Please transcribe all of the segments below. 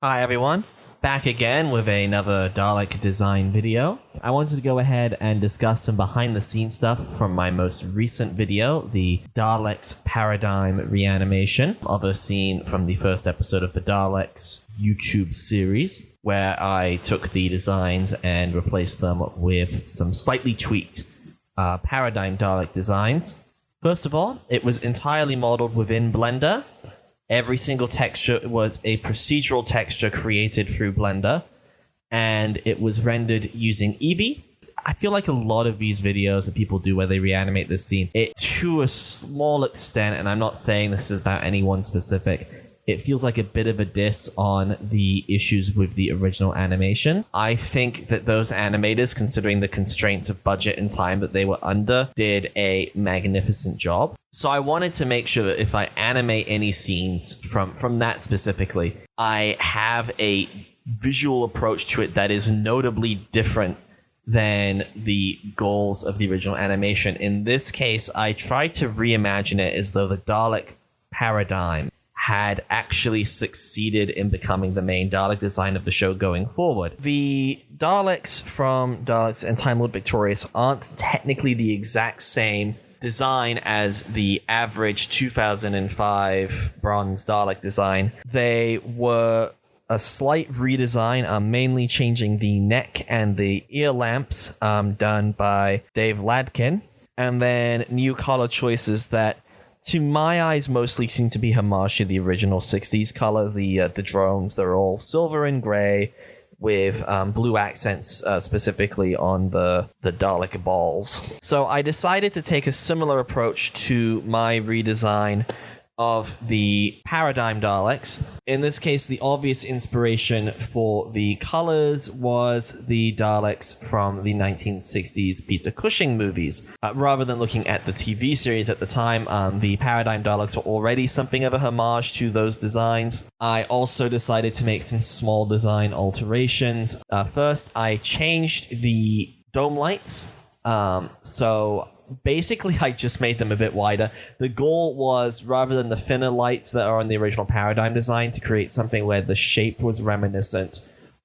Hi everyone, back again with another Dalek design video. I wanted to go ahead and discuss some behind the scenes stuff from my most recent video, the Daleks Paradigm Reanimation of a scene from the first episode of the Daleks YouTube series, where I took the designs and replaced them with some slightly tweaked Paradigm Dalek designs. First of all, it was entirely modeled within Blender. Every single texture was a procedural texture created through Blender, and it was rendered using Eevee. I feel like a lot of these videos that people do where they reanimate this scene, it to a small extent, and I'm not saying this is about anyone specific, it feels like a bit of a diss on the issues with the original animation. I think that those animators, considering the constraints of budget and time that they were under, did a magnificent job. So I wanted to make sure that if I animate any scenes from that specifically, I have a visual approach to it that is notably different than the goals of the original animation. In this case, I tried to reimagine it as though the Dalek paradigm had actually succeeded in becoming the main Dalek design of the show going forward. The Daleks from Daleks and Time Lord Victorious aren't technically the exact same design as the average 2005 Bronze Dalek design. They were a slight redesign, mainly changing the neck and the ear lamps, done by Dave Ladkin, and then new color choices that, to my eyes, mostly seem to be homage to the original 60s color. The drones, they're all silver and gray, with blue accents specifically on the Dalek balls. So I decided to take a similar approach to my redesign of the Paradigm Daleks. In this case, the obvious inspiration for the colors was the Daleks from the 1960s Peter Cushing movies. Rather than looking at the TV series at the time, the Paradigm Daleks were already something of a homage to those designs. I also decided to make some small design alterations. First, I changed the dome lights. So basically, I just made them a bit wider. The goal was, rather than the thinner lights that are on the original Paradigm design, to create something where the shape was reminiscent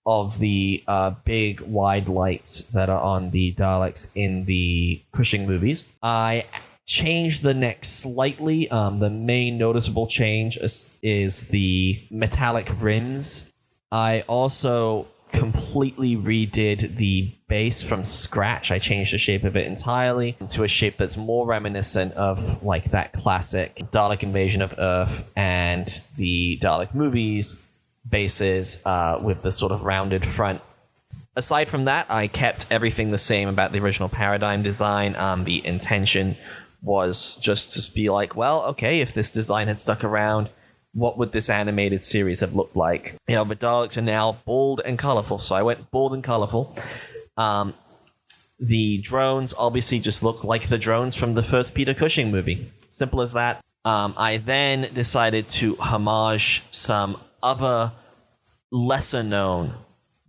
of the big, wide lights that are on the Daleks in the Cushing movies. I changed the neck slightly. The main noticeable change is the metallic rims. I also completely redid the base from scratch. I changed the shape of it entirely to a shape that's more reminiscent of like that classic Dalek Invasion of Earth and the Dalek movies bases, with the sort of rounded front. Aside from that, I kept everything the same about the original Paradigm design. The intention was just to be like, well, okay, if this design had stuck around, what would this animated series have looked like? You know, the Daleks are now bold and colorful, so I went bold and colorful. The drones obviously just look like the drones from the first Peter Cushing movie. Simple as that. I then decided to homage some other lesser-known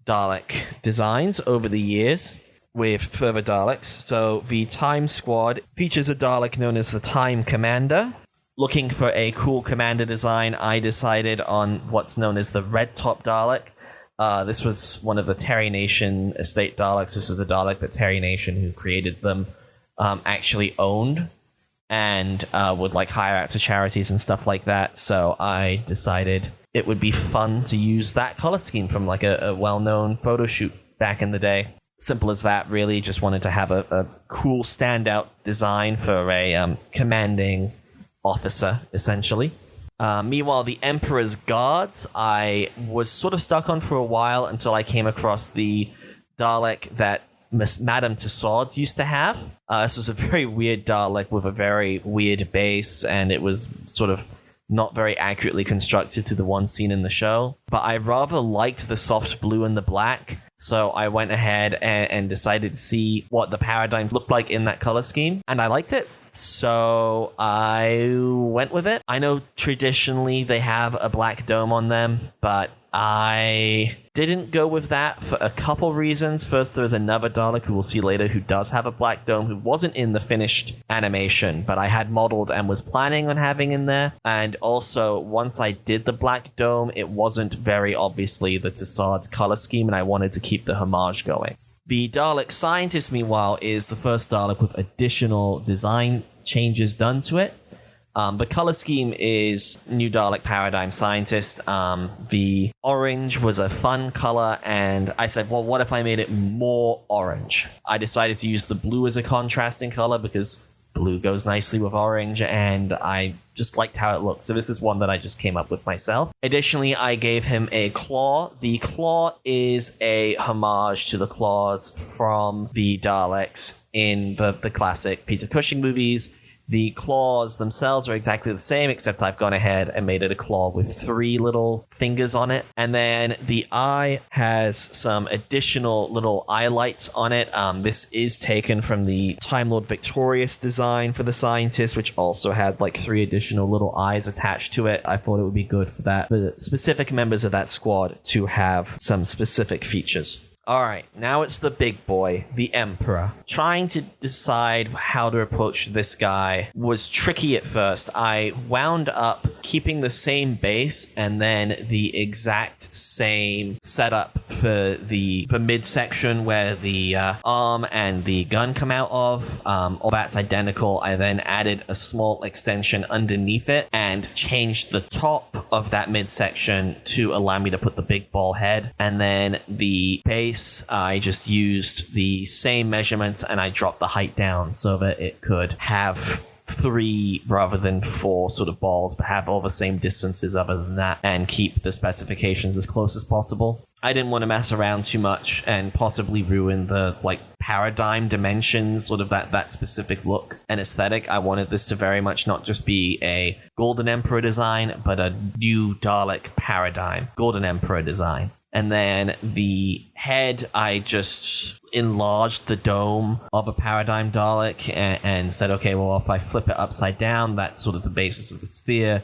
Dalek designs over the years with further Daleks. So the Time Squad features a Dalek known as the Time Commander. Looking for a cool commander design, I decided on what's known as the Red Top Dalek. This was one of the Terry Nation estate Daleks. This was a Dalek that Terry Nation, who created them, actually owned and would like hire out to charities and stuff like that. So I decided it would be fun to use that color scheme from like a well-known photo shoot back in the day. Simple as that, really. Just wanted to have a cool standout design for a commanding officer, essentially. Meanwhile, the Empress Guards, I was sort of stuck on for a while until I came across the Dalek that Miss Madame Tussauds used to have. This was a very weird Dalek with a very weird base, and it was sort of not very accurately constructed to the one scene in the show. But I rather liked the soft blue and the black, so I went ahead and decided to see what the paradigms looked like in that color scheme, and I liked it. So I went with it. I know traditionally they have a black dome on them, but I didn't go with that for a couple reasons. First, there's another Dalek who we'll see later who does have a black dome, who wasn't in the finished animation, but I had modeled and was planning on having in there. And also, once I did the black dome, it wasn't very obviously the Tessard's color scheme, and I wanted to keep the homage going. The Dalek Scientist, meanwhile, is the first Dalek with additional design changes done to it. The color scheme is New Dalek Paradigm Scientist. The orange was a fun color, and I said, well, what if I made it more orange? I decided to use the blue as a contrasting color because blue goes nicely with orange, and I just liked how it looked. So this is one that I just came up with myself. Additionally, I gave him a claw. The claw is a homage to the claws from the Daleks in the classic Peter Cushing movies. The claws themselves are exactly the same, except I've gone ahead and made it a claw with 3 little fingers on it. And then the eye has some additional little eye lights on it. This is taken from the Time Lord Victorious design for the Scientist, which also had like 3 additional little eyes attached to it. I thought it would be good for the specific members of that squad to have some specific features. Alright, now it's the big boy, the Emperor. Trying to decide how to approach this guy was tricky at first. I wound up keeping the same base and then the exact same setup for the midsection where the arm and the gun come out of. All that's identical. I then added a small extension underneath it and changed the top of that midsection to allow me to put the big ball head. And then the base, I just used the same measurements and I dropped the height down so that it could have 3 rather than 4 sort of balls, but have all the same distances other than that and keep the specifications as close as possible. I didn't want to mess around too much and possibly ruin the paradigm dimensions, sort of that specific look and aesthetic. I wanted this to very much not just be a Golden Emperor design, but a new Dalek paradigm, Golden Emperor design. And then the head, I just enlarged the dome of a Paradigm Dalek and said, okay, well, if I flip it upside down, that's sort of the basis of the sphere.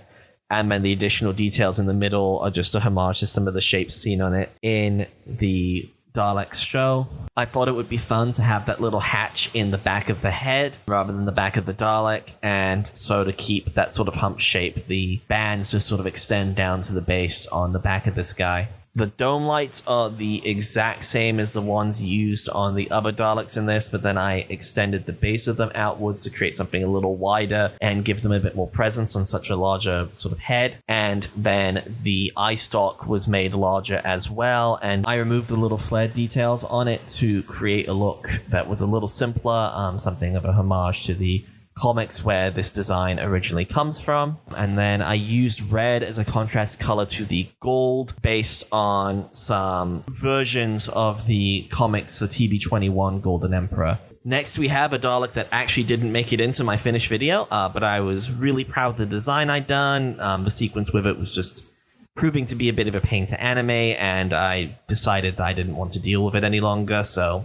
And then the additional details in the middle are just a homage to some of the shapes seen on it in the Daleks show. I thought it would be fun to have that little hatch in the back of the head rather than the back of the Dalek, and so to keep that sort of hump shape, the bands just sort of extend down to the base on the back of this guy. The dome lights are the exact same as the ones used on the other Daleks in this, but then I extended the base of them outwards to create something a little wider and give them a bit more presence on such a larger sort of head. And then the eye stalk was made larger as well, and I removed the little flare details on it to create a look that was a little simpler, something of a homage to the comics where this design originally comes from. And then I used red as a contrast color to the gold based on some versions of the comics, the TB21 Golden Emperor. Next, we have a Dalek that actually didn't make it into my finished video, but I was really proud of the design I'd done. The sequence with it was just proving to be a bit of a pain to animate, and I decided that I didn't want to deal with it any longer, so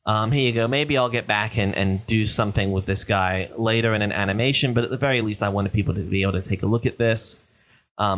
here you go. Maybe I'll get back and do something with this guy later in an animation, but at the very least, I wanted people to be able to take a look at this.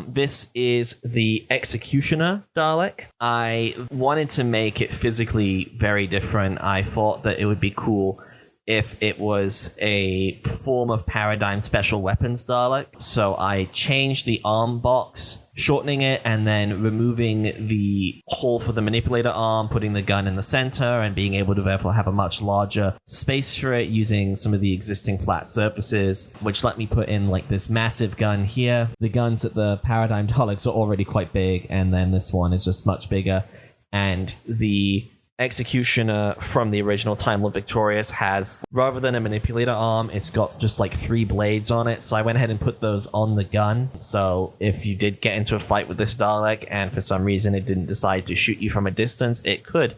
This is the Executioner Dalek. I wanted to make it physically very different. I thought that it would be cool if it was a form of Paradigm Special Weapons Dalek. So I changed the arm box, shortening it, and then removing the hole for the manipulator arm, putting the gun in the center, and being able to therefore have a much larger space for it using some of the existing flat surfaces, which let me put in this massive gun here. The guns at the Paradigm Daleks are already quite big, and then this one is just much bigger. And the Executioner from the original Time Lord Victorious has, rather than a manipulator arm, it's got just 3 blades on it. So I went ahead and put those on the gun. So if you did get into a fight with this Dalek and for some reason it didn't decide to shoot you from a distance, it could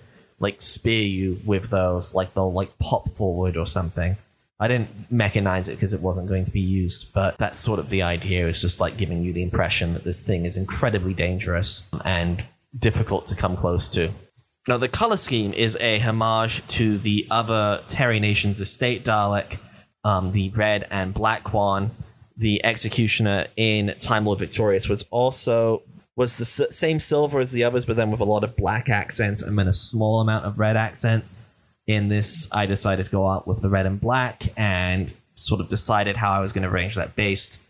spear you with those. They'll pop forward or something. I didn't mechanize it because it wasn't going to be used, but that's sort of the idea. It's just giving you the impression that this thing is incredibly dangerous and difficult to come close to. Now, the color scheme is a homage to the other Terry Nation's Estate Dalek, the red and black one. The Executioner in Time Lord Victorious was the same silver as the others, but then with a lot of black accents and then a small amount of red accents. In this, I decided to go out with the red and black and sort of decided how I was going to arrange that based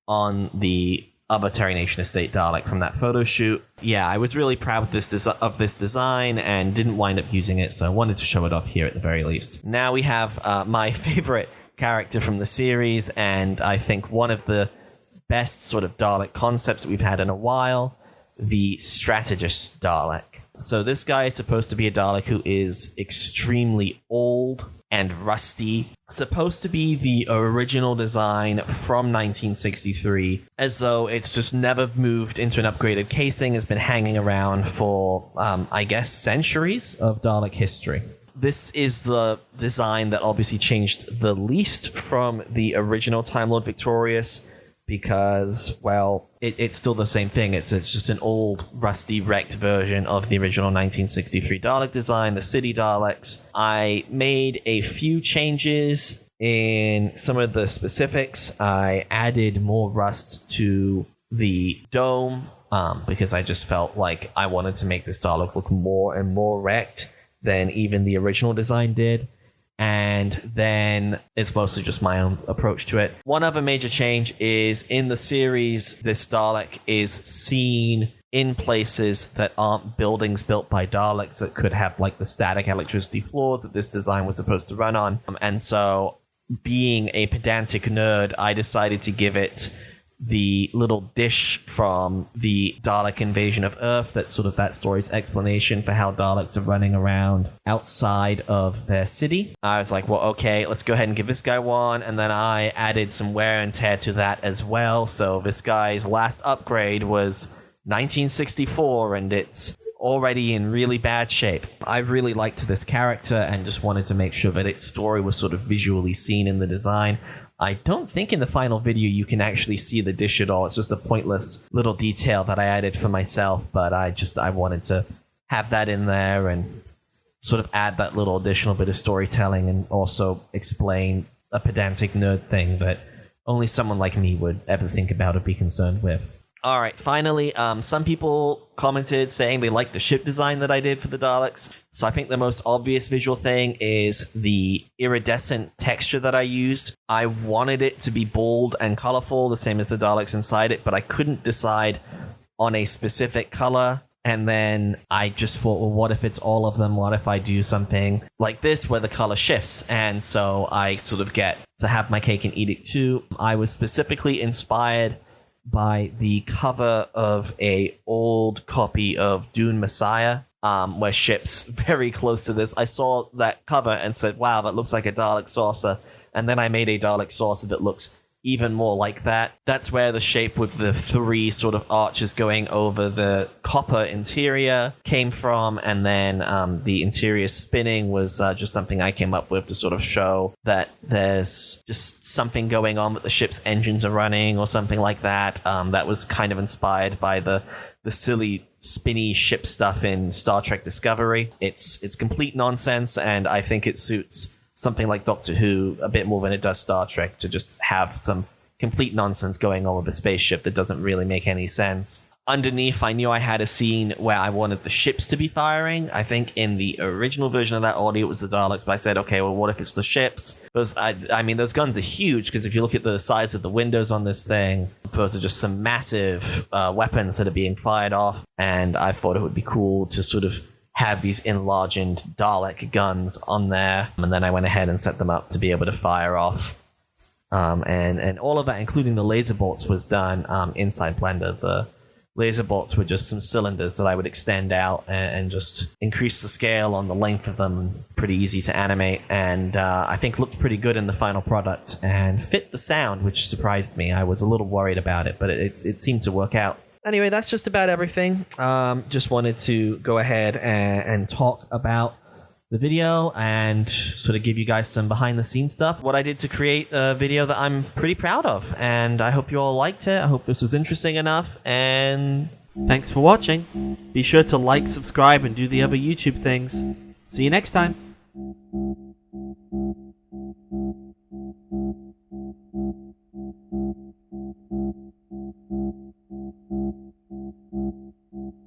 on the other Terry Nation Estate Dalek from that photo shoot. Yeah, I was really proud of this design and didn't wind up using it, so I wanted to show it off here at the very least. Now we have my favorite character from the series, and I think one of the best sort of Dalek concepts that we've had in a while, the Strategist Dalek. So this guy is supposed to be a Dalek who is extremely old and rusty. Supposed to be the original design from 1963, as though it's just never moved into an upgraded casing, has been hanging around for, I guess, centuries of Dalek history. This is the design that obviously changed the least from the original Time Lord Victorious, because, well, it's still the same thing. It's just an old, rusty, wrecked version of the original 1963 Dalek design, the City Daleks. I made a few changes in some of the specifics. I added more rust to the dome, because I just felt like I wanted to make this Dalek look more and more wrecked than even the original design did. And then it's mostly just my own approach to it. One other major change is in the series, this Dalek is seen in places that aren't buildings built by Daleks that could have like the static electricity floors that this design was supposed to run on. And so, being a pedantic nerd, I decided to give it the little dish from the Dalek invasion of Earth. That's sort of that story's explanation for how Daleks are running around outside of their city. I was like, well, okay, let's go ahead and give this guy one, and then I added some wear and tear to that as well. So this guy's last upgrade was 1964, and it's already in really bad shape. I really liked this character and just wanted to make sure that its story was sort of visually seen in the design. I don't think in the final video you can actually see the dish at all. It's just a pointless little detail that I added for myself, but I wanted to have that in there and sort of add that little additional bit of storytelling and also explain a pedantic nerd thing that only someone like me would ever think about or be concerned with. All right, finally, some people commented saying they liked the ship design that I did for the Daleks. So I think the most obvious visual thing is the iridescent texture that I used. I wanted it to be bold and colorful, the same as the Daleks inside it, but I couldn't decide on a specific color. And then I just thought, well, what if it's all of them? What if I do something like this where the color shifts? And so I sort of get to have my cake and eat it too. I was specifically inspired by the cover of a old copy of Dune Messiah, where ship's very close to this. I saw that cover and said, wow, that looks like a Dalek saucer. And then I made a Dalek saucer that looks even more like that. That's where the shape with the three sort of arches going over the copper interior came from, and then the interior spinning was just something I came up with to sort of show that there's just something going on, that the ship's engines are running or something like that. That was kind of inspired by the silly spinny ship stuff in Star Trek Discovery. It's complete nonsense, and I think it suits something like Doctor Who a bit more than it does Star Trek, to just have some complete nonsense going on with a spaceship that doesn't really make any sense. Underneath, I knew I had a scene where I wanted the ships to be firing. I think in the original version of that audio it was the Daleks, but I said, okay, well, what if it's the ships? Because, I mean, those guns are huge, because if you look at the size of the windows on this thing, those are just some massive weapons that are being fired off, and I thought it would be cool to sort of have these enlarged Dalek guns on there, and then I went ahead and set them up to be able to fire off. And all of that, including the laser bolts, was done inside Blender. The laser bolts were just some cylinders that I would extend out and just increase the scale on the length of them. Pretty easy to animate, and I think looked pretty good in the final product and fit the sound, which surprised me. I was a little worried about it, but it seemed to work out. Anyway, that's just about everything. Just wanted to go ahead and talk about the video and sort of give you guys some behind the scenes stuff. What I did to create a video that I'm pretty proud of, and I hope you all liked it. I hope this was interesting enough, and thanks for watching. Be sure to like, subscribe, and do the other YouTube things. See you next time.